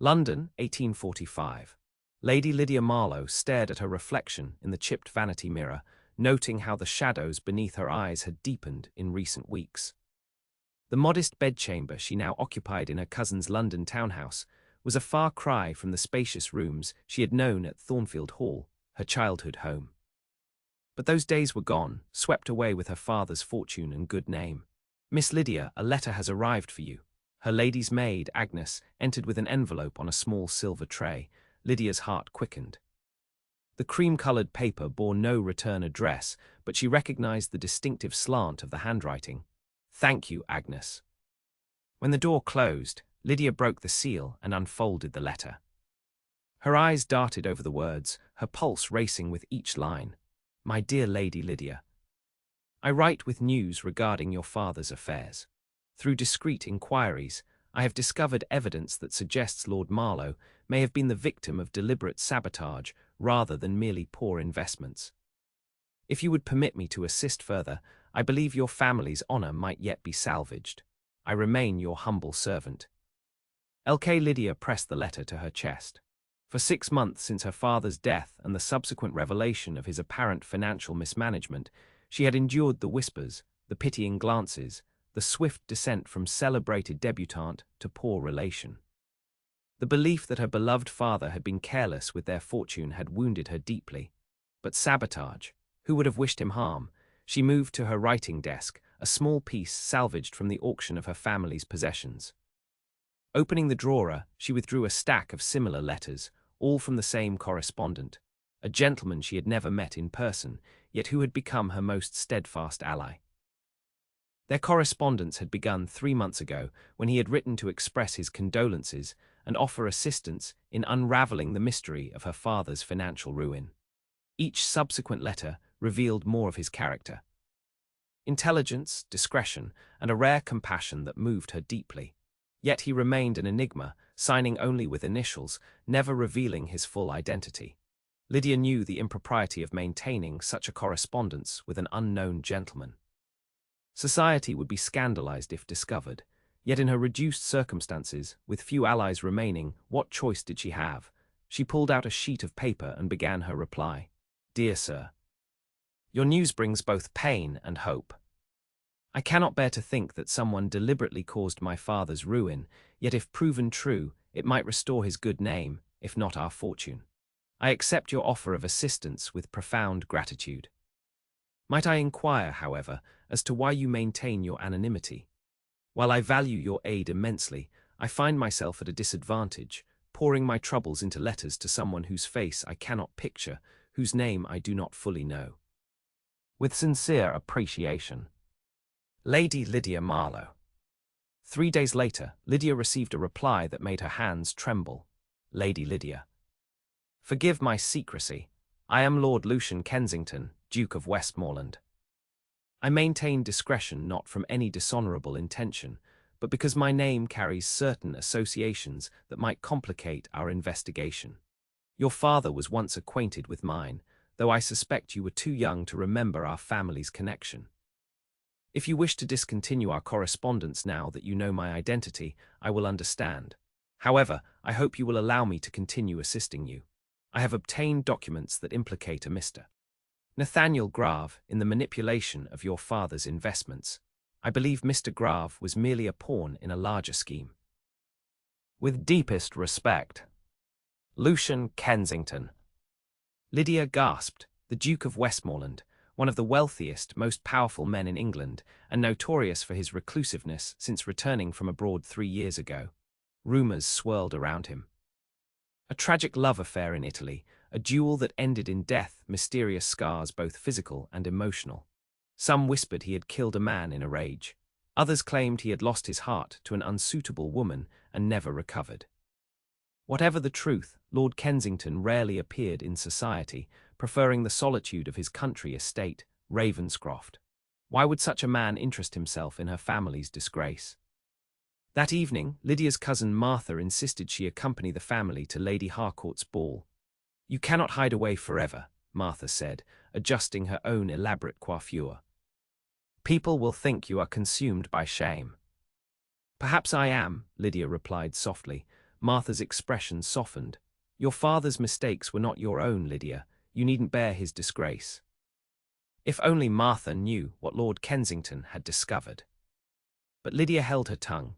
London, 1845. Lady Lydia Marlow stared at her reflection in the chipped vanity mirror, noting how the shadows beneath her eyes had deepened in recent weeks. The modest bedchamber she now occupied in her cousin's London townhouse was a far cry from the spacious rooms she had known at Thornfield Hall, her childhood home. But those days were gone, swept away with her father's fortune and good name. "Miss Lydia, a letter has arrived for you." Her lady's maid, Agnes, entered with an envelope on a small silver tray. Lydia's heart quickened. The cream-coloured paper bore no return address, but she recognized the distinctive slant of the handwriting. "Thank you, Agnes." When the door closed, Lydia broke the seal and unfolded the letter. Her eyes darted over the words, her pulse racing with each line. "My dear Lady Lydia, I write with news regarding your father's affairs. Through discreet inquiries, I have discovered evidence that suggests Lord Marlow may have been the victim of deliberate sabotage rather than merely poor investments. If you would permit me to assist further, I believe your family's honour might yet be salvaged. I remain your humble servant." L.K. Lydia pressed the letter to her chest. For 6 months since her father's death and the subsequent revelation of his apparent financial mismanagement, she had endured the whispers, the pitying glances, the swift descent from celebrated debutante to poor relation. The belief that her beloved father had been careless with their fortune had wounded her deeply. But sabotage, who would have wished him harm? She moved to her writing desk, a small piece salvaged from the auction of her family's possessions. Opening the drawer, she withdrew a stack of similar letters, all from the same correspondent, a gentleman she had never met in person, yet who had become her most steadfast ally. Their correspondence had begun 3 months ago, when he had written to express his condolences and offer assistance in unraveling the mystery of her father's financial ruin. Each subsequent letter revealed more of his character. Intelligence, discretion, and a rare compassion that moved her deeply. Yet he remained an enigma, signing only with initials, never revealing his full identity. Lydia knew the impropriety of maintaining such a correspondence with an unknown gentleman. Society would be scandalized if discovered, yet in her reduced circumstances, with few allies remaining, what choice did she have? She pulled out a sheet of paper and began her reply. "Dear Sir, your news brings both pain and hope. I cannot bear to think that someone deliberately caused my father's ruin, yet if proven true, it might restore his good name, if not our fortune. I accept your offer of assistance with profound gratitude. Might I inquire, however, as to why you maintain your anonymity? While I value your aid immensely, I find myself at a disadvantage, pouring my troubles into letters to someone whose face I cannot picture, whose name I do not fully know. With sincere appreciation, Lady Lydia Marlow." 3 days later, Lydia received a reply that made her hands tremble. "Lady Lydia, forgive my secrecy. I am Lord Lucian Kensington, Duke of Westmoreland. I maintain discretion not from any dishonourable intention, but because my name carries certain associations that might complicate our investigation. Your father was once acquainted with mine, though I suspect you were too young to remember our family's connection. If you wish to discontinue our correspondence now that you know my identity, I will understand. However, I hope you will allow me to continue assisting you. I have obtained documents that implicate a Mr. Nathaniel Grave in the manipulation of your father's investments. I believe Mr. Grave was merely a pawn in a larger scheme. With deepest respect, Lucian Kensington." Lydia gasped. The Duke of Westmoreland, one of the wealthiest, most powerful men in England, and notorious for his reclusiveness since returning from abroad 3 years ago. Rumours swirled around him. A tragic love affair in Italy, a duel that ended in death, mysterious scars both physical and emotional. Some whispered he had killed a man in a rage. Others claimed he had lost his heart to an unsuitable woman and never recovered. Whatever the truth, Lord Kensington rarely appeared in society, preferring the solitude of his country estate, Ravenscroft. Why would such a man interest himself in her family's disgrace? That evening, Lydia's cousin Martha insisted she accompany the family to Lady Harcourt's ball. "You cannot hide away forever," Martha said, adjusting her own elaborate coiffure. "People will think you are consumed by shame." "Perhaps I am," Lydia replied softly. Martha's expression softened. Your father's mistakes were not your own, Lydia. You needn't bear his disgrace. If only Martha knew what Lord Kensington had discovered. But Lydia held her tongue.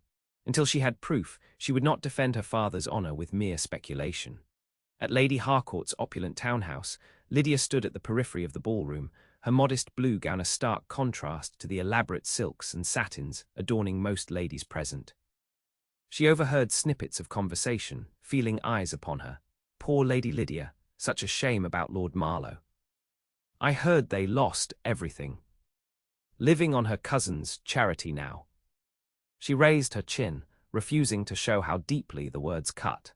Until she had proof, she would not defend her father's honour with mere speculation. At Lady Harcourt's opulent townhouse, Lydia stood at the periphery of the ballroom, her modest blue gown a stark contrast to the elaborate silks and satins adorning most ladies present. She overheard snippets of conversation, feeling eyes upon her. Poor Lady Lydia, such a shame about Lord Marlow. I heard they lost everything. Living on her cousin's charity now. She raised her chin, refusing to show how deeply the words cut.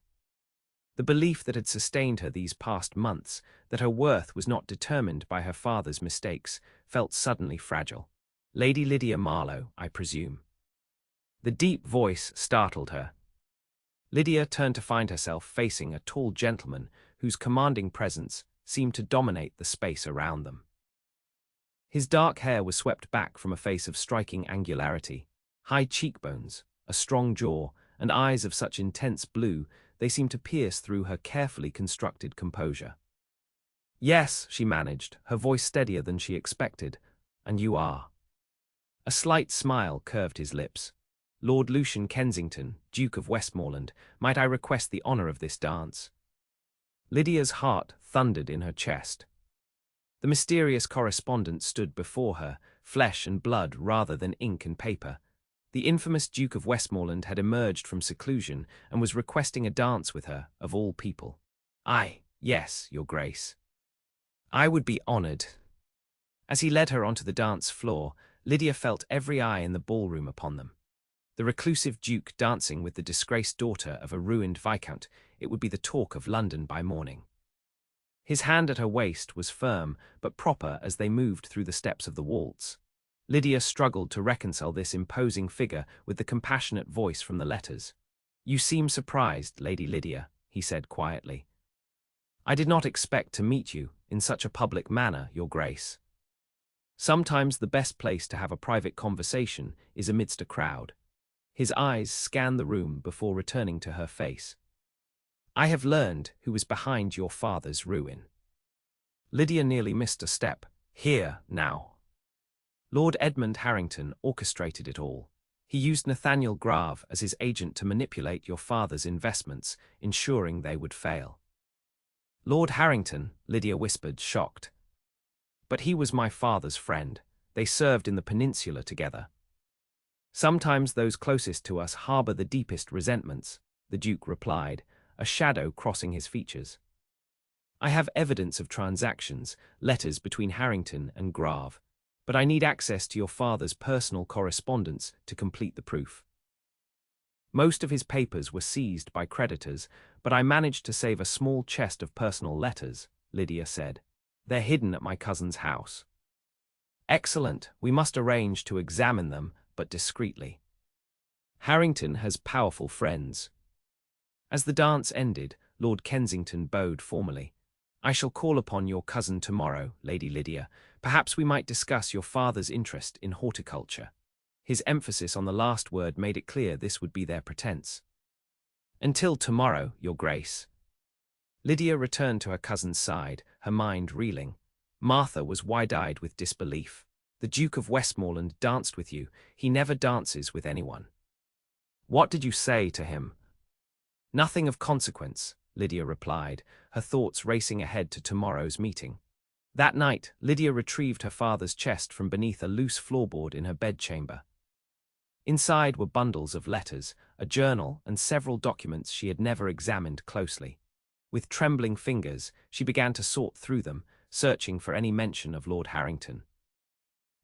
The belief that had sustained her these past months, that her worth was not determined by her father's mistakes, felt suddenly fragile. Lady Lydia Marlow, I presume. The deep voice startled her. Lydia turned to find herself facing a tall gentleman whose commanding presence seemed to dominate the space around them. His dark hair was swept back from a face of striking angularity, high cheekbones, a strong jaw, and eyes of such intense blue they seemed to pierce through her carefully constructed composure. Yes, she managed, her voice steadier than she expected, and you are. A slight smile curved his lips. Lord Lucian Kensington, Duke of Westmoreland, might I request the honour of this dance? Lydia's heart thundered in her chest. The mysterious correspondent stood before her, flesh and blood rather than ink and paper. The infamous Duke of Westmoreland had emerged from seclusion and was requesting a dance with her, of all people. Yes, Your Grace. I would be honoured. As he led her onto the dance floor, Lydia felt every eye in the ballroom upon them. The reclusive Duke dancing with the disgraced daughter of a ruined viscount, it would be the talk of London by morning. His hand at her waist was firm but proper as they moved through the steps of the waltz. Lydia struggled to reconcile this imposing figure with the compassionate voice from the letters. You seem surprised, Lady Lydia, he said quietly. I did not expect to meet you in such a public manner, Your Grace. Sometimes the best place to have a private conversation is amidst a crowd. His eyes scanned the room before returning to her face. I have learned who was behind your father's ruin. Lydia nearly missed a step. Here, now. Lord Edmund Harrington orchestrated it all. He used Nathaniel Grave as his agent to manipulate your father's investments, ensuring they would fail. Lord Harrington, Lydia whispered, shocked. But he was my father's friend. They served in the peninsula together. Sometimes those closest to us harbour the deepest resentments, the Duke replied, a shadow crossing his features. I have evidence of transactions, letters between Harrington and Grave, but I need access to your father's personal correspondence to complete the proof. Most of his papers were seized by creditors, but I managed to save a small chest of personal letters, Lydia said. They're hidden at my cousin's house. Excellent, we must arrange to examine them, but discreetly. Harrington has powerful friends. As the dance ended, Lord Kensington bowed formally. I shall call upon your cousin tomorrow, Lady Lydia. Perhaps we might discuss your father's interest in horticulture. His emphasis on the last word made it clear this would be their pretense. Until tomorrow, Your Grace. Lydia returned to her cousin's side, her mind reeling. Martha was wide-eyed with disbelief. The Duke of Westmoreland danced with you. He never dances with anyone. What did you say to him? Nothing of consequence, Lydia replied, her thoughts racing ahead to tomorrow's meeting. That night, Lydia retrieved her father's chest from beneath a loose floorboard in her bedchamber. Inside were bundles of letters, a journal, and several documents she had never examined closely. With trembling fingers, she began to sort through them, searching for any mention of Lord Harrington.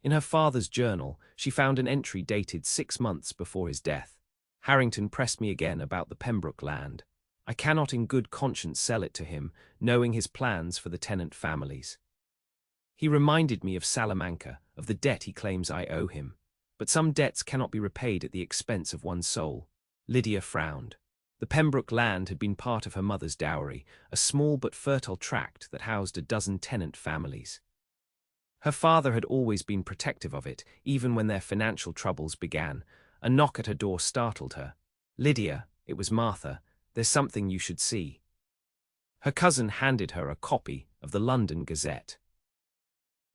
In her father's journal, she found an entry dated 6 months before his death. Harrington pressed me again about the Pembroke land. I cannot in good conscience sell it to him, knowing his plans for the tenant families. He reminded me of Salamanca, of the debt he claims I owe him. But some debts cannot be repaid at the expense of one's soul. Lydia frowned. The Pembroke land had been part of her mother's dowry, a small but fertile tract that housed a dozen tenant families. Her father had always been protective of it, even when their financial troubles began. A knock at her door startled her. Lydia, it was Martha. There's something you should see." Her cousin handed her a copy of the London Gazette.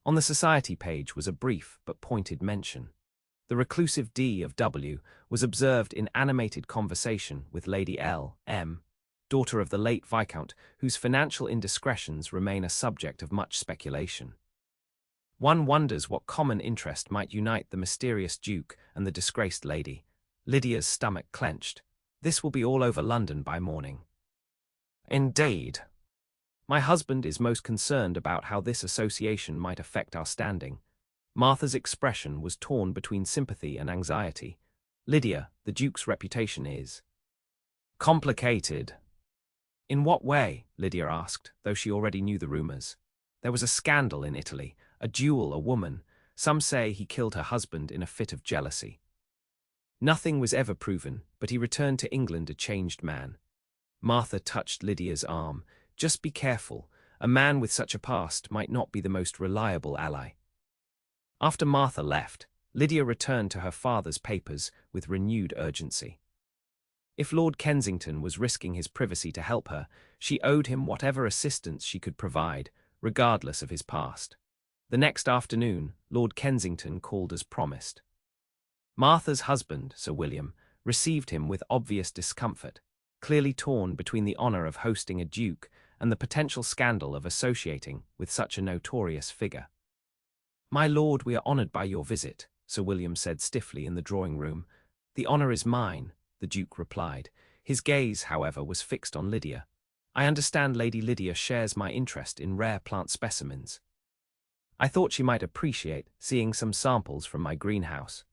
On the society page was a brief but pointed mention. The reclusive D of W was observed in animated conversation with Lady L. M., daughter of the late Viscount, whose financial indiscretions remain a subject of much speculation. One wonders what common interest might unite the mysterious Duke and the disgraced lady. Lydia's stomach clenched. This will be all over London by morning. Indeed. My husband is most concerned about how this association might affect our standing. Martha's expression was torn between sympathy and anxiety. Lydia, the Duke's reputation is complicated. In what way? Lydia asked, though she already knew the rumors. There was a scandal in Italy, a duel, a woman. Some say he killed her husband in a fit of jealousy. Nothing was ever proven, but he returned to England a changed man. Martha touched Lydia's arm. Just be careful. A man with such a past might not be the most reliable ally. After Martha left, Lydia returned to her father's papers with renewed urgency. If Lord Kensington was risking his privacy to help her, she owed him whatever assistance she could provide, regardless of his past. The next afternoon, Lord Kensington called as promised. Martha's husband, Sir William, received him with obvious discomfort, clearly torn between the honour of hosting a duke and the potential scandal of associating with such a notorious figure. "My lord, we are honoured by your visit," Sir William said stiffly in the drawing-room. "The honour is mine," the Duke replied. His gaze, however, was fixed on Lydia. "I understand Lady Lydia shares my interest in rare plant specimens. I thought she might appreciate seeing some samples from my greenhouse."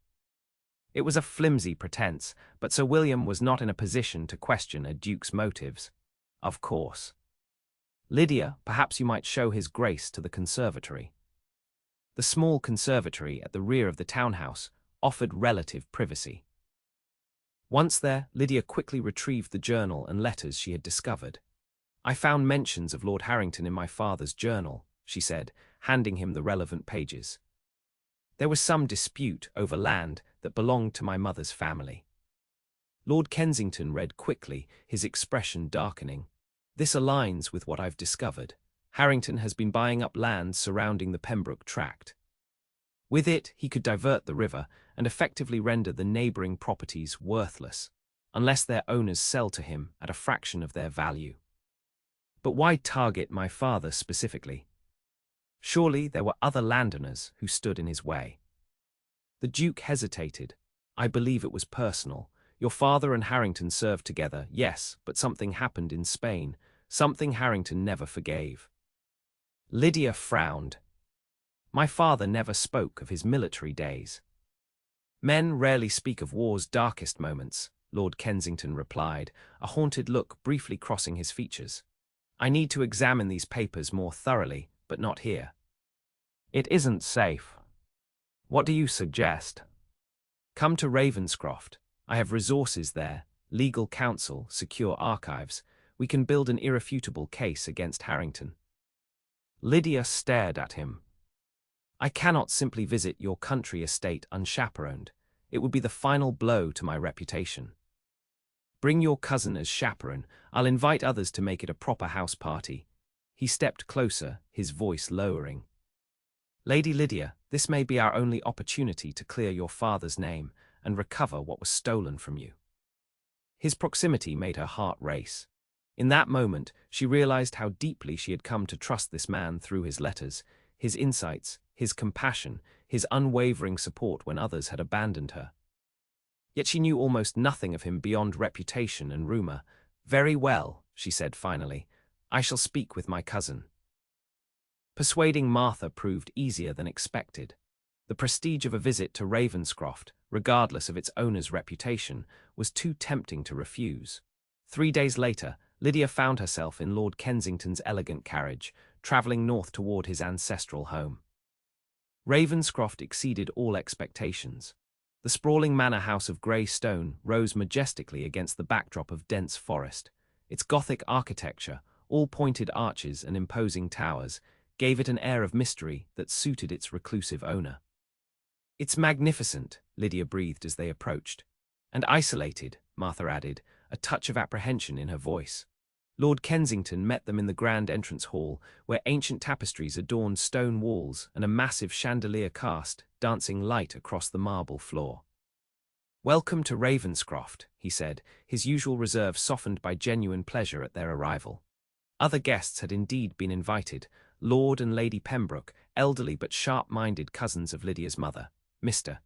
It was a flimsy pretense, but Sir William was not in a position to question a duke's motives. "Of course. Lydia, perhaps you might show his grace to the conservatory." The small conservatory at the rear of the townhouse offered relative privacy. Once there, Lydia quickly retrieved the journal and letters she had discovered. "I found mentions of Lord Harrington in my father's journal," she said, handing him the relevant pages. "There was some dispute over land that belonged to my mother's family." Lord Kensington read quickly, his expression darkening. "This aligns with what I've discovered. Harrington has been buying up land surrounding the Pembroke tract. With it, he could divert the river and effectively render the neighbouring properties worthless, unless their owners sell to him at a fraction of their value. But why target my father specifically? Surely there were other landowners who stood in his way." The Duke hesitated. "I believe it was personal. Your father and Harrington served together, yes, but something happened in Spain, something Harrington never forgave." Lydia frowned. "My father never spoke of his military days." "Men rarely speak of war's darkest moments," Lord Kensington replied, a haunted look briefly crossing his features. "I need to examine these papers more thoroughly, but not here." "It isn't safe. What do you suggest?" "Come to Ravenscroft. I have resources there, legal counsel, secure archives. We can build an irrefutable case against Harrington." Lydia stared at him. "I cannot simply visit your country estate unchaperoned. It would be the final blow to my reputation. Bring your cousin as chaperone. I'll invite others to make it a proper house party." He stepped closer, his voice lowering. "Lady Lydia, this may be our only opportunity to clear your father's name and recover what was stolen from you." His proximity made her heart race. In that moment, she realized how deeply she had come to trust this man through his letters, his insights, his compassion, his unwavering support when others had abandoned her. Yet she knew almost nothing of him beyond reputation and rumor. "Very well," she said finally. "I shall speak with my cousin." Persuading Martha proved easier than expected. The prestige of a visit to Ravenscroft, regardless of its owner's reputation, was too tempting to refuse. 3 days later, Lydia found herself in Lord Kensington's elegant carriage, travelling north toward his ancestral home. Ravenscroft exceeded all expectations. The sprawling manor house of grey stone rose majestically against the backdrop of dense forest. Its Gothic architecture, all pointed arches and imposing towers, gave it an air of mystery that suited its reclusive owner. "It's magnificent," Lydia breathed as they approached. "And isolated," Martha added, a touch of apprehension in her voice. Lord Kensington met them in the grand entrance hall, where ancient tapestries adorned stone walls and a massive chandelier cast dancing light across the marble floor. "Welcome to Ravenscroft," he said, his usual reserve softened by genuine pleasure at their arrival. Other guests had indeed been invited: Lord and Lady Pembroke, elderly but sharp-minded cousins of Lydia's mother, Mr.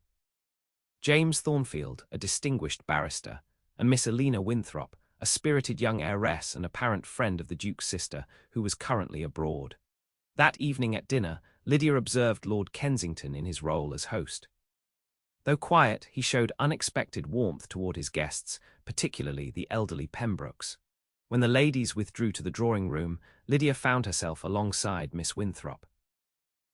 James Thornfield, a distinguished barrister, and Miss Elena Winthrop, a spirited young heiress and apparent friend of the Duke's sister, who was currently abroad. That evening at dinner, Lydia observed Lord Kensington in his role as host. Though quiet, he showed unexpected warmth toward his guests, particularly the elderly Pembrokes. When the ladies withdrew to the drawing-room, Lydia found herself alongside Miss Winthrop.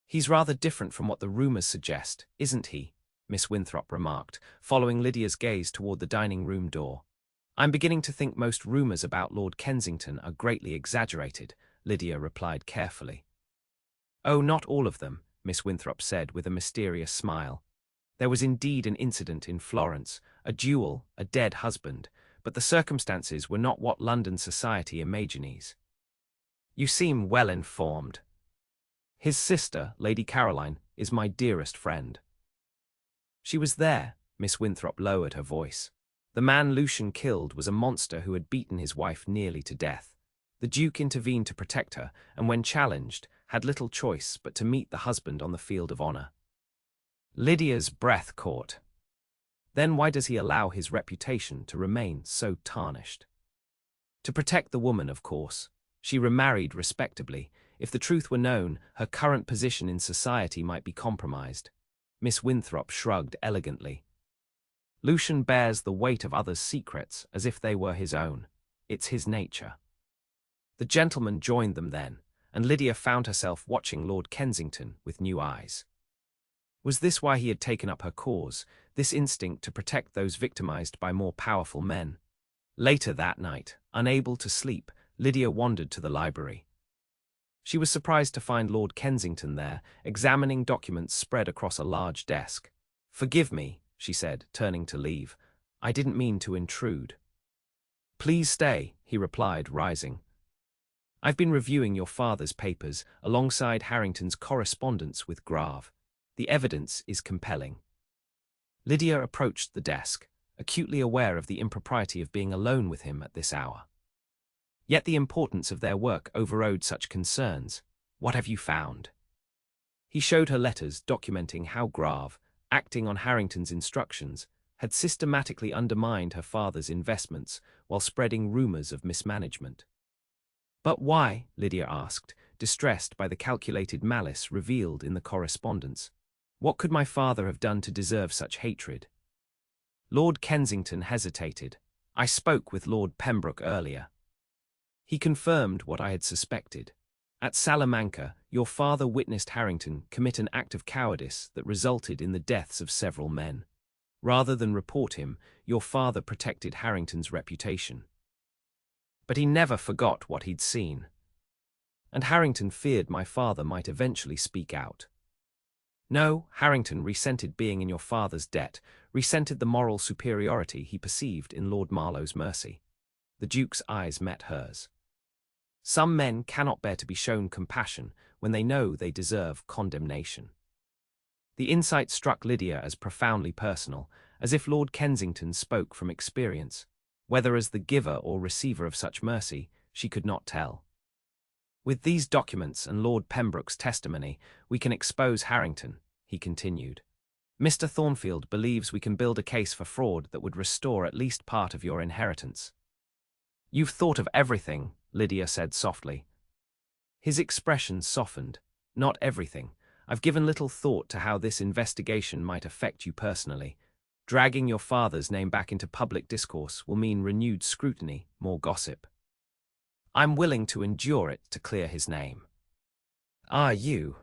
"He's rather different from what the rumours suggest, isn't he?" Miss Winthrop remarked, following Lydia's gaze toward the dining-room door. "I'm beginning to think most rumours about Lord Kensington are greatly exaggerated," Lydia replied carefully. "Oh, not all of them," Miss Winthrop said with a mysterious smile. "There was indeed an incident in Florence, a duel, a dead husband, but the circumstances were not what London society imagines." "You seem well informed." "His sister, Lady Caroline, is my dearest friend." "She was there," Miss Winthrop lowered her voice. "The man Lucian killed was a monster who had beaten his wife nearly to death. The Duke intervened to protect her, and when challenged, had little choice but to meet the husband on the field of honor." Lydia's breath caught. Then why does he allow his reputation to remain so tarnished? To protect the woman, of course. She remarried respectably. If the truth were known, her current position in society might be compromised. Miss Winthrop shrugged elegantly. "Lucian bears the weight of others' secrets as if they were his own. It's his nature." The gentleman joined them then, and Lydia found herself watching Lord Kensington with new eyes. Was this why he had taken up her cause, this instinct to protect those victimized by more powerful men? Later that night, unable to sleep, Lydia wandered to the library. She was surprised to find Lord Kensington there, examining documents spread across a large desk. "Forgive me," she said, turning to leave. "I didn't mean to intrude." "Please stay," he replied, rising. "I've been reviewing your father's papers alongside Harrington's correspondence with Grave. The evidence is compelling." Lydia approached the desk, acutely aware of the impropriety of being alone with him at this hour. Yet the importance of their work overrode such concerns. "What have you found?" He showed her letters documenting how Grave, acting on Harrington's instructions, had systematically undermined her father's investments while spreading rumors of mismanagement. "But why?" Lydia asked, distressed by the calculated malice revealed in the correspondence. "What could my father have done to deserve such hatred?" Lord Kensington hesitated. "I spoke with Lord Pembroke earlier. He confirmed what I had suspected. At Salamanca, your father witnessed Harrington commit an act of cowardice that resulted in the deaths of several men. Rather than report him, your father protected Harrington's reputation. But he never forgot what he'd seen. And Harrington feared my father might eventually speak out. No, Harrington resented being in your father's debt, resented the moral superiority he perceived in Lord Marlow's mercy." The Duke's eyes met hers. "Some men cannot bear to be shown compassion when they know they deserve condemnation." The insight struck Lydia as profoundly personal, as if Lord Kensington spoke from experience. Whether as the giver or receiver of such mercy, she could not tell. "With these documents and Lord Pembroke's testimony, we can expose Harrington," he continued. "Mr. Thornfield believes we can build a case for fraud that would restore at least part of your inheritance." "You've thought of everything," Lydia said softly. His expression softened. "Not everything. I've given little thought to how this investigation might affect you personally. Dragging your father's name back into public discourse will mean renewed scrutiny, more gossip. I'm willing to endure it to clear his name. Are you?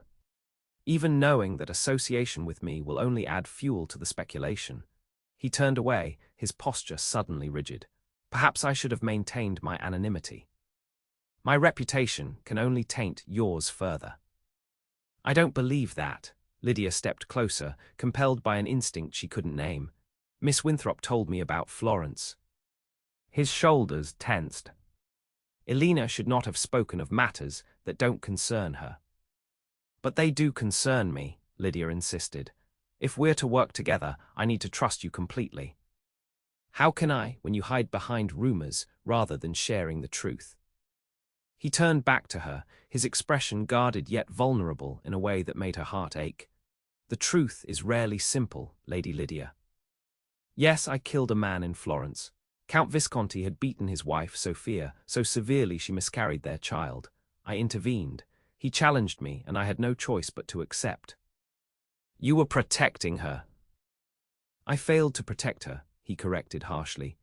Even knowing that association with me will only add fuel to the speculation." He turned away, his posture suddenly rigid. "Perhaps I should have maintained my anonymity. My reputation can only taint yours further." "I don't believe that." Lydia stepped closer, compelled by an instinct she couldn't name. "Miss Winthrop told me about Florence." His shoulders tensed. Elena should not have spoken of matters that don't concern her. But they do concern me, Lydia insisted. If we're to work together, I need to trust you completely. How can I, when you hide behind rumors rather than sharing the truth? He turned back to her, his expression guarded yet vulnerable in a way that made her heart ache. The truth is rarely simple, Lady Lydia. Yes, I killed a man in Florence. Count Visconti had beaten his wife, Sophia, so severely she miscarried their child. I intervened. He challenged me, and I had no choice but to accept. You were protecting her. I failed to protect her, he corrected harshly.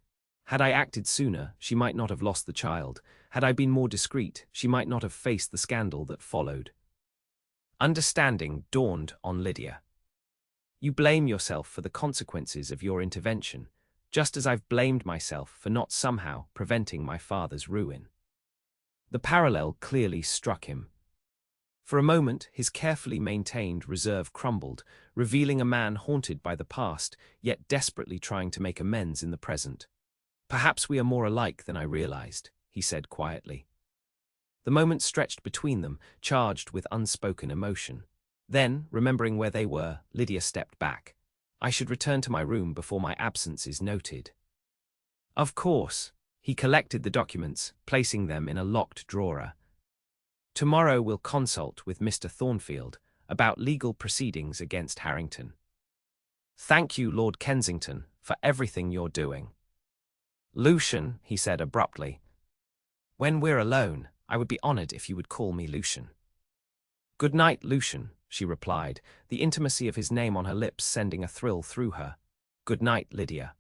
Had I acted sooner, she might not have lost the child. Had I been more discreet, she might not have faced the scandal that followed. Understanding dawned on Lydia. You blame yourself for the consequences of your intervention, just as I've blamed myself for not somehow preventing my father's ruin. The parallel clearly struck him. For a moment, his carefully maintained reserve crumbled, revealing a man haunted by the past, yet desperately trying to make amends in the present. Perhaps we are more alike than I realized, he said quietly. The moment stretched between them, charged with unspoken emotion. Then, remembering where they were, Lydia stepped back. I should return to my room before my absence is noted. Of course. He collected the documents, placing them in a locked drawer. Tomorrow we'll consult with Mr. Thornfield about legal proceedings against Harrington. Thank you, Lord Kensington, for everything you're doing. Lucian, he said abruptly. When we're alone, I would be honored if you would call me Lucian. Good night, Lucian, she replied, the intimacy of his name on her lips sending a thrill through her. Good night, Lydia.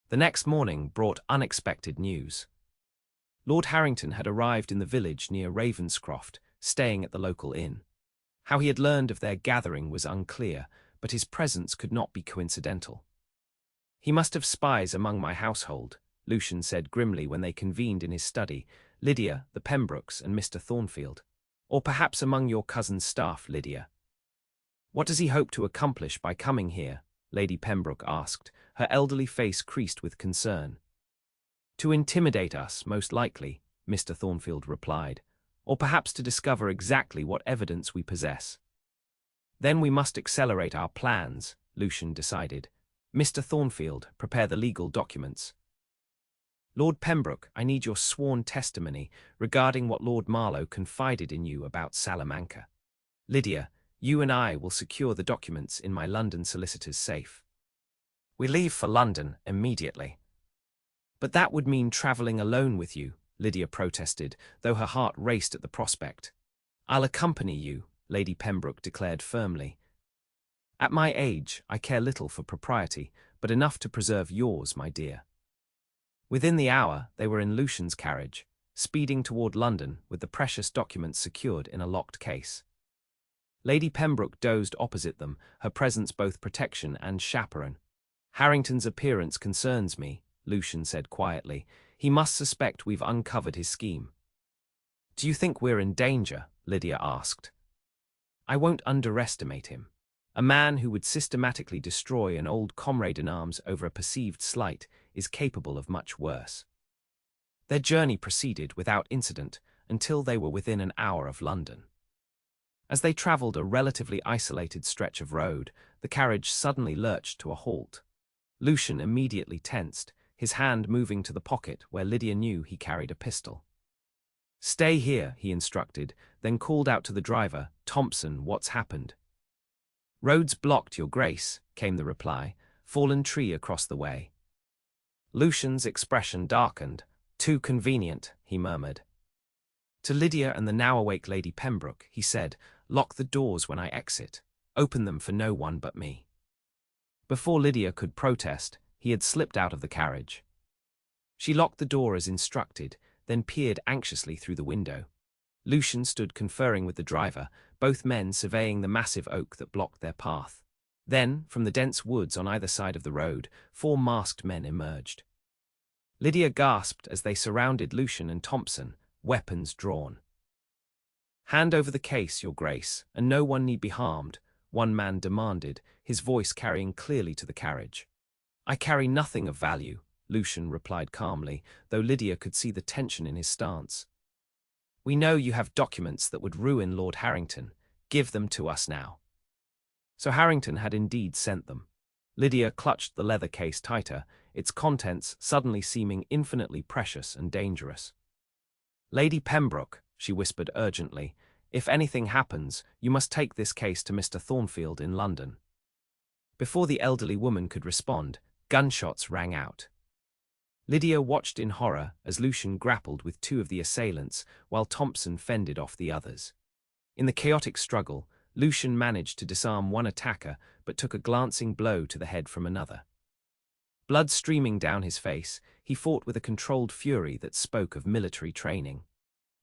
The next morning brought unexpected news. Lord Harrington had arrived in the village near Ravenscroft, staying at the local inn. How he had learned of their gathering was unclear, but his presence could not be coincidental. He must have spies among my household, Lucian said grimly when they convened in his study, Lydia, the Pembrokes, and Mr. Thornfield. Or perhaps among your cousin's staff, Lydia. What does he hope to accomplish by coming here? Lady Pembroke asked, her elderly face creased with concern. To intimidate us, most likely, Mr. Thornfield replied, or perhaps to discover exactly what evidence we possess. Then we must accelerate our plans, Lucian decided. Mr. Thornfield, prepare the legal documents. Lord Pembroke, I need your sworn testimony regarding what Lord Marlow confided in you about Salamanca. Lydia, you and I will secure the documents in my London solicitor's safe. We leave for London immediately. But that would mean travelling alone with you, Lydia protested, though her heart raced at the prospect. I'll accompany you, Lady Pembroke declared firmly. At my age, I care little for propriety, but enough to preserve yours, my dear. Within the hour, they were in Lucian's carriage, speeding toward London with the precious documents secured in a locked case. Lady Pembroke dozed opposite them, her presence both protection and chaperone. Harrington's appearance concerns me, Lucian said quietly. He must suspect we've uncovered his scheme. Do you think we're in danger? Lydia asked. I won't underestimate him. A man who would systematically destroy an old comrade-in-arms over a perceived slight is capable of much worse. Their journey proceeded without incident until they were within an hour of London. As they travelled a relatively isolated stretch of road, the carriage suddenly lurched to a halt. Lucian immediately tensed, his hand moving to the pocket where Lydia knew he carried a pistol. Stay here, he instructed, then called out to the driver, Thompson, what's happened? Roads blocked, Your Grace, came the reply, fallen tree across the way. Lucian's expression darkened. Too convenient, he murmured. To Lydia and the now-awake Lady Pembroke, he said, lock the doors when I exit. Open them for no one but me. Before Lydia could protest, he had slipped out of the carriage. She locked the door as instructed, then peered anxiously through the window. Lucian stood conferring with the driver, both men surveying the massive oak that blocked their path. Then, from the dense woods on either side of the road, 4 masked men emerged. Lydia gasped as they surrounded Lucian and Thompson, weapons drawn. Hand over the case, Your Grace, and no one need be harmed, one man demanded, his voice carrying clearly to the carriage. I carry nothing of value, Lucian replied calmly, though Lydia could see the tension in his stance. "We know you have documents that would ruin Lord Harrington. Give them to us now." So Harrington had indeed sent them. Lydia clutched the leather case tighter, its contents suddenly seeming infinitely precious and dangerous. "Lady Pembroke," she whispered urgently, "if anything happens, you must take this case to Mr. Thornfield in London." Before the elderly woman could respond, gunshots rang out. Lydia watched in horror as Lucian grappled with two of the assailants while Thompson fended off the others. In the chaotic struggle, Lucian managed to disarm one attacker but took a glancing blow to the head from another. Blood streaming down his face, he fought with a controlled fury that spoke of military training.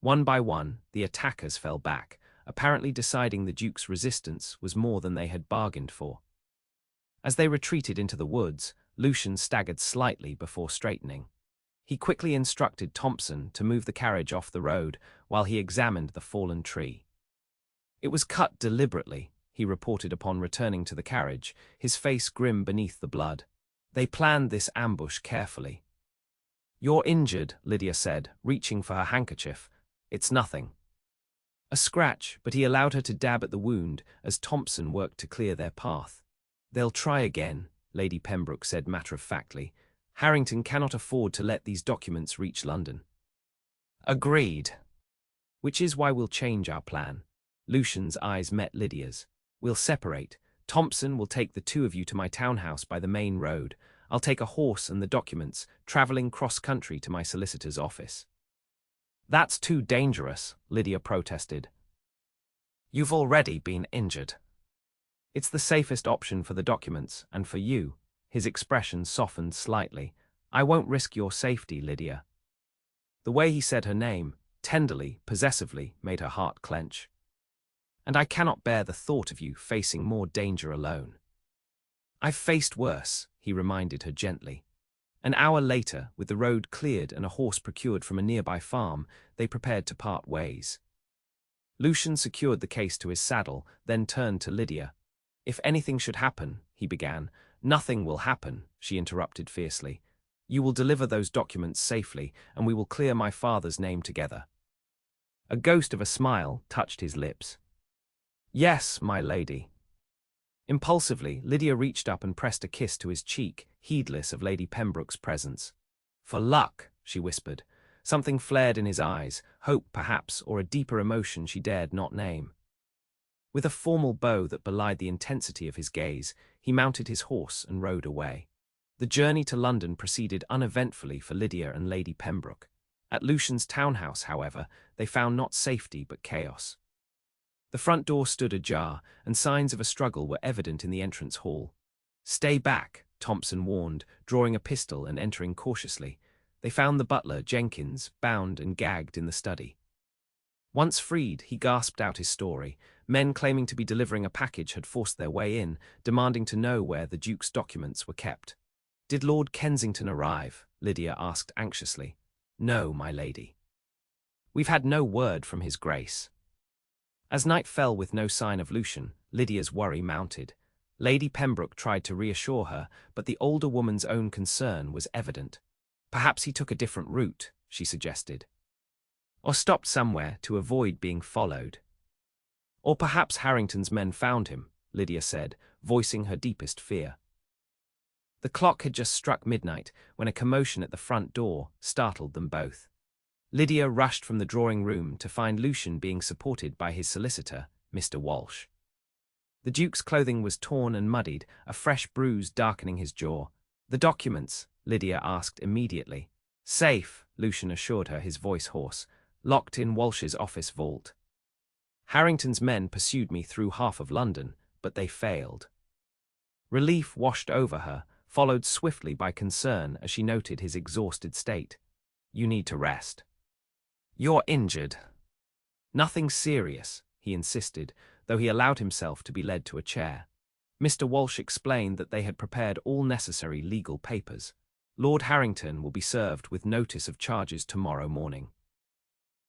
One by one, the attackers fell back, apparently deciding the Duke's resistance was more than they had bargained for. As they retreated into the woods, Lucian staggered slightly before straightening. He quickly instructed Thompson to move the carriage off the road while he examined the fallen tree. It was cut deliberately, he reported upon returning to the carriage, his face grim beneath the blood. They planned this ambush carefully. "You're injured," Lydia said, reaching for her handkerchief. "It's nothing." A scratch, but he allowed her to dab at the wound as Thompson worked to clear their path. "They'll try again," Lady Pembroke said matter-of-factly. "Harrington cannot afford to let these documents reach London." "Agreed. Which is why we'll change our plan." Lucian's eyes met Lydia's. "We'll separate. Thompson will take the two of you to my townhouse by the main road. I'll take a horse and the documents, travelling cross-country to my solicitor's office." "That's too dangerous," Lydia protested. "You've already been injured." "It's the safest option for the documents, and for you." His expression softened slightly. "I won't risk your safety, Lydia." The way he said her name, tenderly, possessively, made her heart clench. "And I cannot bear the thought of you facing more danger alone." "I've faced worse," he reminded her gently. An hour later, with the road cleared and a horse procured from a nearby farm, they prepared to part ways. Lucian secured the case to his saddle, then turned to Lydia. "If anything should happen," he began. "Nothing will happen," she interrupted fiercely. "You will deliver those documents safely, and we will clear my father's name together." A ghost of a smile touched his lips. "Yes, my lady." Impulsively, Lydia reached up and pressed a kiss to his cheek, heedless of Lady Pembroke's presence. "For luck," she whispered. Something flared in his eyes, hope perhaps, or a deeper emotion she dared not name. With a formal bow that belied the intensity of his gaze, he mounted his horse and rode away. The journey to London proceeded uneventfully for Lydia and Lady Pembroke. At Lucian's townhouse, however, they found not safety but chaos. The front door stood ajar, and signs of a struggle were evident in the entrance hall. "Stay back," Thompson warned, drawing a pistol and entering cautiously. They found the butler, Jenkins, bound and gagged in the study. Once freed, he gasped out his story. Men claiming to be delivering a package had forced their way in, demanding to know where the Duke's documents were kept. "Did Lord Kensington arrive?" Lydia asked anxiously. "No, my lady. We've had no word from his grace." As night fell with no sign of Lucian, Lydia's worry mounted. Lady Pembroke tried to reassure her, but the older woman's own concern was evident. "Perhaps he took a different route," she suggested. "Or stopped somewhere to avoid being followed." "Or perhaps Harrington's men found him," Lydia said, voicing her deepest fear. The clock had just struck midnight when a commotion at the front door startled them both. Lydia rushed from the drawing room to find Lucian being supported by his solicitor, Mr. Walsh. The Duke's clothing was torn and muddied, a fresh bruise darkening his jaw. "The documents?" Lydia asked immediately. "Safe," Lucian assured her, his voice hoarse. "Locked in Walsh's office vault. Harrington's men pursued me through half of London, but they failed." Relief washed over her, followed swiftly by concern as she noted his exhausted state. "You need to rest." "You're injured." "Nothing serious," he insisted, though he allowed himself to be led to a chair. Mr. Walsh explained that they had prepared all necessary legal papers. "Lord Harrington will be served with notice of charges tomorrow morning.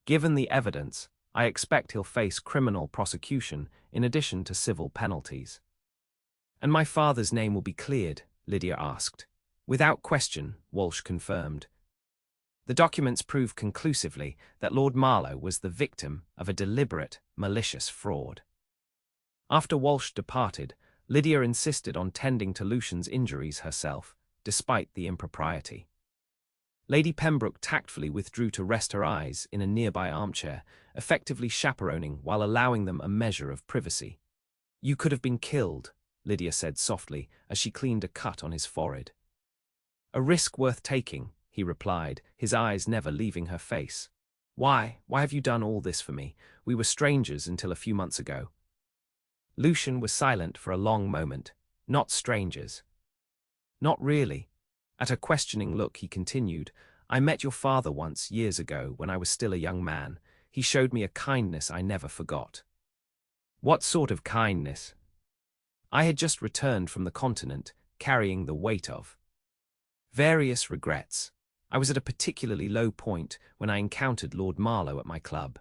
Given the evidence, I expect he'll face criminal prosecution in addition to civil penalties." "And my father's name will be cleared?" Lydia asked. Without question, Walsh confirmed. The documents prove conclusively that Lord Marlow was the victim of a deliberate, malicious fraud. After Walsh departed, Lydia insisted on tending to Lucian's injuries herself, despite the impropriety. Lady Pembroke tactfully withdrew to rest her eyes in a nearby armchair, effectively chaperoning while allowing them a measure of privacy. "You could have been killed," Lydia said softly as she cleaned a cut on his forehead. "A risk worth taking," he replied, his eyes never leaving her face. Why have you done all this for me? We were strangers until a few months ago." Lucian was silent for a long moment. "Not strangers." "Not really." At a questioning look, he continued, "I met your father once, years ago, when I was still a young man. He showed me a kindness I never forgot." "What sort of kindness?" "I had just returned from the continent, carrying the weight of various regrets. I was at a particularly low point when I encountered Lord Marlow at my club.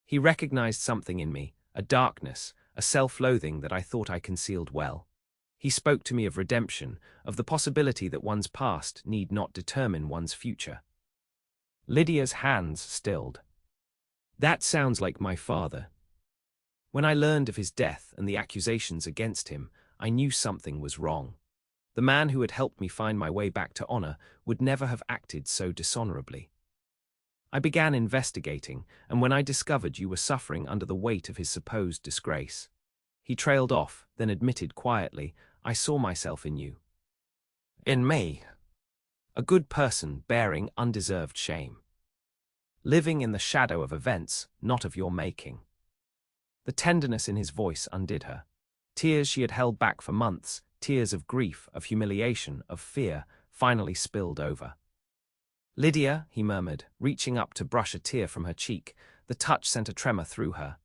He recognized something in me, a darkness, a self-loathing that I thought I concealed well. He spoke to me of redemption, of the possibility that one's past need not determine one's future." Lydia's hands stilled. "That sounds like my father. When I learned of his death and the accusations against him, I knew something was wrong. The man who had helped me find my way back to honor would never have acted so dishonorably. I began investigating, and when I discovered you were suffering under the weight of his supposed disgrace," he trailed off, then admitted quietly, "I saw myself in you." "In me?" "A good person bearing undeserved shame. Living in the shadow of events not of your making." The tenderness in his voice undid her. Tears she had held back for months, tears of grief, of humiliation, of fear, finally spilled over. "Lydia," he murmured, reaching up to brush a tear from her cheek. The touch sent a tremor through her.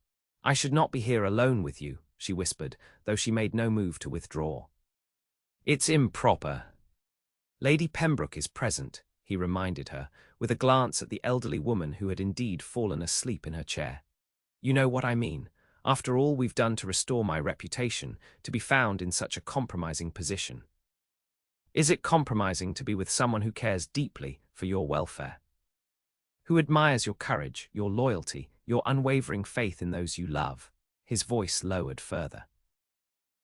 "I should not be here alone with you," she whispered, though she made no move to withdraw. "It's improper." "Lady Pembroke is present," he reminded her, with a glance at the elderly woman who had indeed fallen asleep in her chair. "You know what I mean. After all we've done to restore my reputation, to be found in such a compromising position. Is it compromising to be with someone who cares deeply for your welfare? Who admires your courage, your loyalty, your unwavering faith in those you love?" His voice lowered further.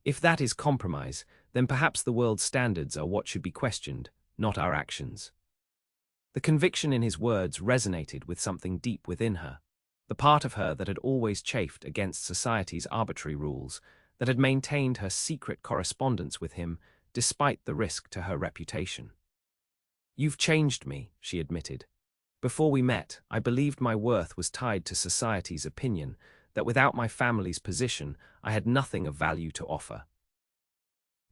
"If that is compromise, then perhaps the world's standards are what should be questioned, not our actions." The conviction in his words resonated with something deep within her. The part of her that had always chafed against society's arbitrary rules, that had maintained her secret correspondence with him despite the risk to her reputation. "You've changed me," she admitted. "Before we met, I believed my worth was tied to society's opinion, that without my family's position, I had nothing of value to offer.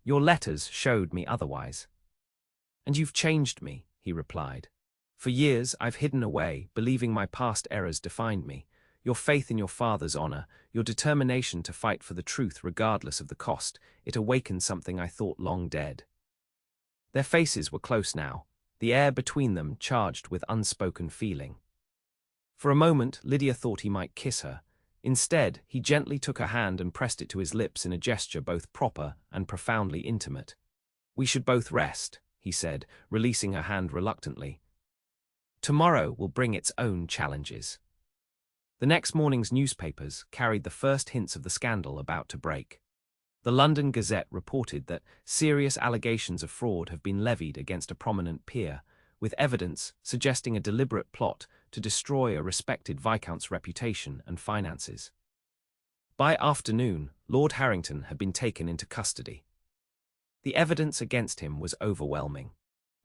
Your letters showed me otherwise." "And you've changed me," he replied. "For years I've hidden away, believing my past errors defined me. Your faith in your father's honor, your determination to fight for the truth regardless of the cost, it awakened something I thought long dead." Their faces were close now, the air between them charged with unspoken feeling. For a moment, Lydia thought he might kiss her. Instead, he gently took her hand and pressed it to his lips in a gesture both proper and profoundly intimate. "We should both rest," he said, releasing her hand reluctantly. "Tomorrow will bring its own challenges." The next morning's newspapers carried the first hints of the scandal about to break. The London Gazette reported that serious allegations of fraud have been levied against a prominent peer, with evidence suggesting a deliberate plot to destroy a respected viscount's reputation and finances. By afternoon, Lord Harrington had been taken into custody. The evidence against him was overwhelming.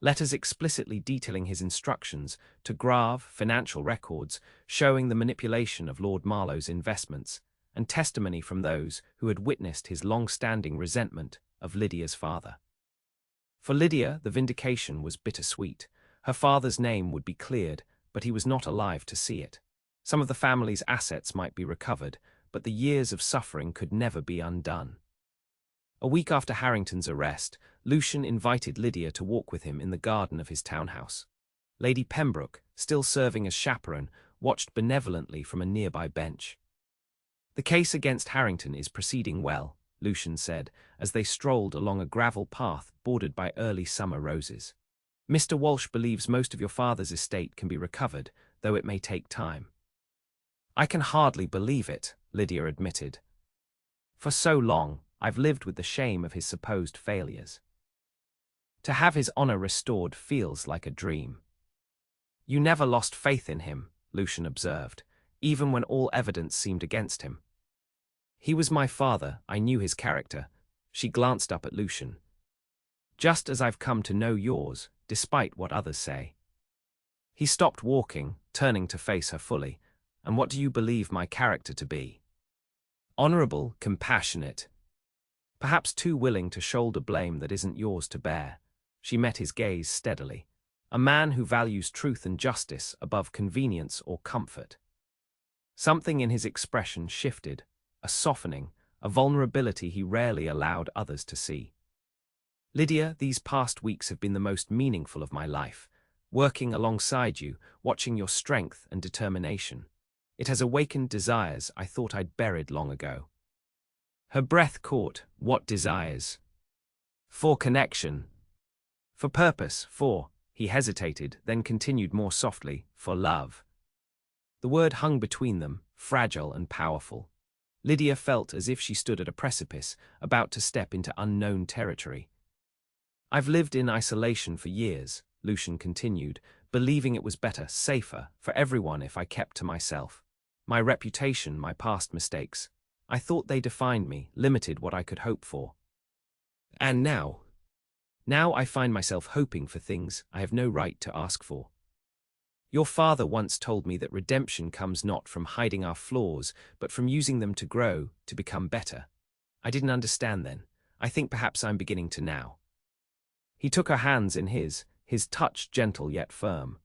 Letters explicitly detailing his instructions to grave financial records showing the manipulation of Lord Marlow's investments, and testimony from those who had witnessed his long-standing resentment of Lydia's father. For Lydia, the vindication was bittersweet. Her father's name would be cleared, but he was not alive to see it. Some of the family's assets might be recovered, but the years of suffering could never be undone. A week after Harrington's arrest, Lucian invited Lydia to walk with him in the garden of his townhouse. Lady Pembroke, still serving as chaperone, watched benevolently from a nearby bench. "The case against Harrington is proceeding well," Lucian said, as they strolled along a gravel path bordered by early summer roses. Mr. Walsh believes most of your father's estate can be recovered, though it may take time. I can hardly believe it, Lydia admitted. For so long, I've lived with the shame of his supposed failures. To have his honor restored feels like a dream. You never lost faith in him, Lucian observed, even when all evidence seemed against him. He was my father, I knew his character. She glanced up at Lucian. Just as I've come to know yours, despite what others say. He stopped walking, turning to face her fully. And what do you believe my character to be? Honorable, compassionate. Perhaps too willing to shoulder blame that isn't yours to bear. She met his gaze steadily. A man who values truth and justice above convenience or comfort. Something in his expression shifted, a softening, a vulnerability he rarely allowed others to see. Lydia, these past weeks have been the most meaningful of my life, working alongside you, watching your strength and determination. It has awakened desires I thought I'd buried long ago. Her breath caught. What desires? For connection. For purpose, for, he hesitated, then continued more softly, for love. The word hung between them, fragile and powerful. Lydia felt as if she stood at a precipice, about to step into unknown territory. I've lived in isolation for years, Lucian continued, believing it was better, safer, for everyone if I kept to myself. My reputation, my past mistakes. I thought they defined me, limited what I could hope for. And now I find myself hoping for things I have no right to ask for. Your father once told me that redemption comes not from hiding our flaws, but from using them to grow, to become better. I didn't understand then. I think perhaps I'm beginning to now. He took her hands in his touch gentle yet firm.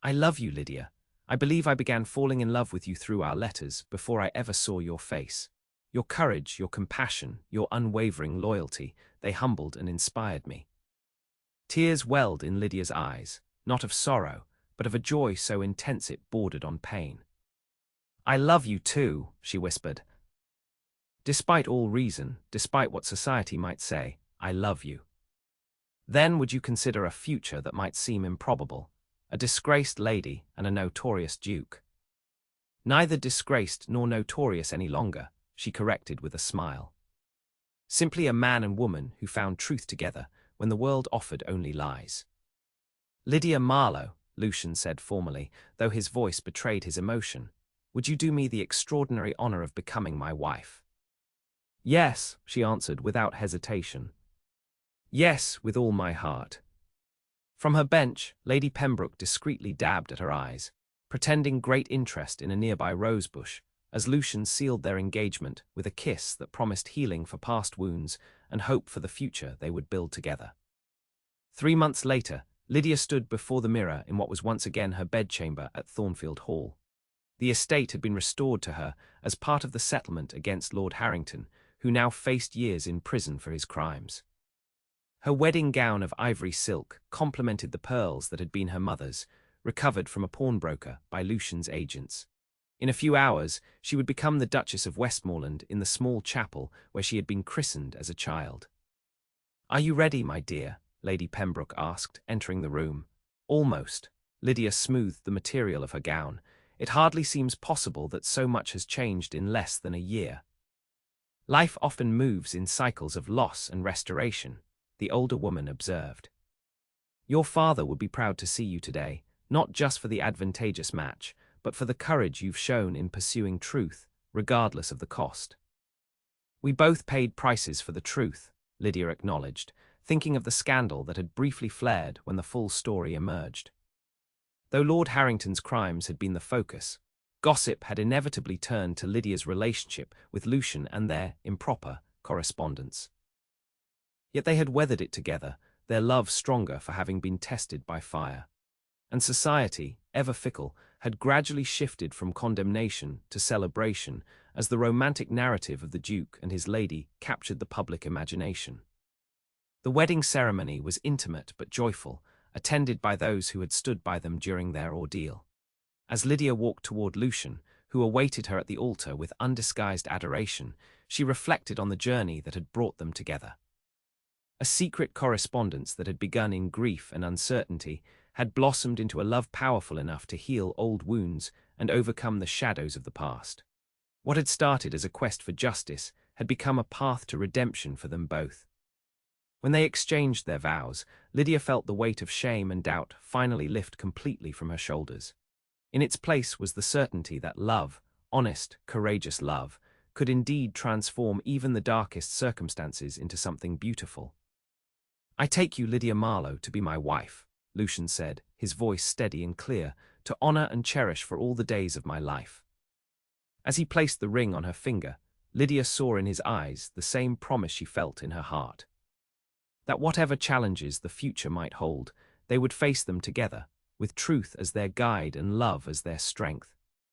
I love you, Lydia. I believe I began falling in love with you through our letters before I ever saw your face. Your courage, your compassion, your unwavering loyalty, they humbled and inspired me. Tears welled in Lydia's eyes, not of sorrow, but of a joy so intense it bordered on pain. I love you too, she whispered. Despite all reason, despite what society might say, I love you. Then would you consider a future that might seem improbable? A disgraced lady and a notorious duke. Neither disgraced nor notorious any longer, she corrected with a smile. Simply a man and woman who found truth together when the world offered only lies. Lydia Marlow, Lucian said formally, though his voice betrayed his emotion, would you do me the extraordinary honor of becoming my wife? Yes, she answered without hesitation. Yes, with all my heart. From her bench, Lady Pembroke discreetly dabbed at her eyes, pretending great interest in a nearby rosebush, as Lucian sealed their engagement with a kiss that promised healing for past wounds and hope for the future they would build together. 3 months later, Lydia stood before the mirror in what was once again her bedchamber at Thornfield Hall. The estate had been restored to her as part of the settlement against Lord Harrington, who now faced years in prison for his crimes. Her wedding gown of ivory silk complemented the pearls that had been her mother's, recovered from a pawnbroker by Lucian's agents. In a few hours, she would become the Duchess of Westmoreland in the small chapel where she had been christened as a child. Are you ready, my dear? Lady Pembroke asked, entering the room. Almost. Lydia smoothed the material of her gown. It hardly seems possible that so much has changed in less than a year. Life often moves in cycles of loss and restoration, the older woman observed. Your father would be proud to see you today, not just for the advantageous match, but for the courage you've shown in pursuing truth, regardless of the cost. We both paid prices for the truth, Lydia acknowledged, thinking of the scandal that had briefly flared when the full story emerged. Though Lord Harrington's crimes had been the focus, gossip had inevitably turned to Lydia's relationship with Lucian and their improper correspondence. Yet they had weathered it together, their love stronger for having been tested by fire. And society, ever fickle, had gradually shifted from condemnation to celebration as the romantic narrative of the Duke and his lady captured the public imagination. The wedding ceremony was intimate but joyful, attended by those who had stood by them during their ordeal. As Lydia walked toward Lucian, who awaited her at the altar with undisguised adoration, she reflected on the journey that had brought them together. A secret correspondence that had begun in grief and uncertainty had blossomed into a love powerful enough to heal old wounds and overcome the shadows of the past. What had started as a quest for justice had become a path to redemption for them both. When they exchanged their vows, Lydia felt the weight of shame and doubt finally lift completely from her shoulders. In its place was the certainty that love, honest, courageous love, could indeed transform even the darkest circumstances into something beautiful. "I take you, Lydia Marlow, to be my wife," Lucian said, his voice steady and clear, "to honor and cherish for all the days of my life." As he placed the ring on her finger, Lydia saw in his eyes the same promise she felt in her heart. That whatever challenges the future might hold, they would face them together, with truth as their guide and love as their strength.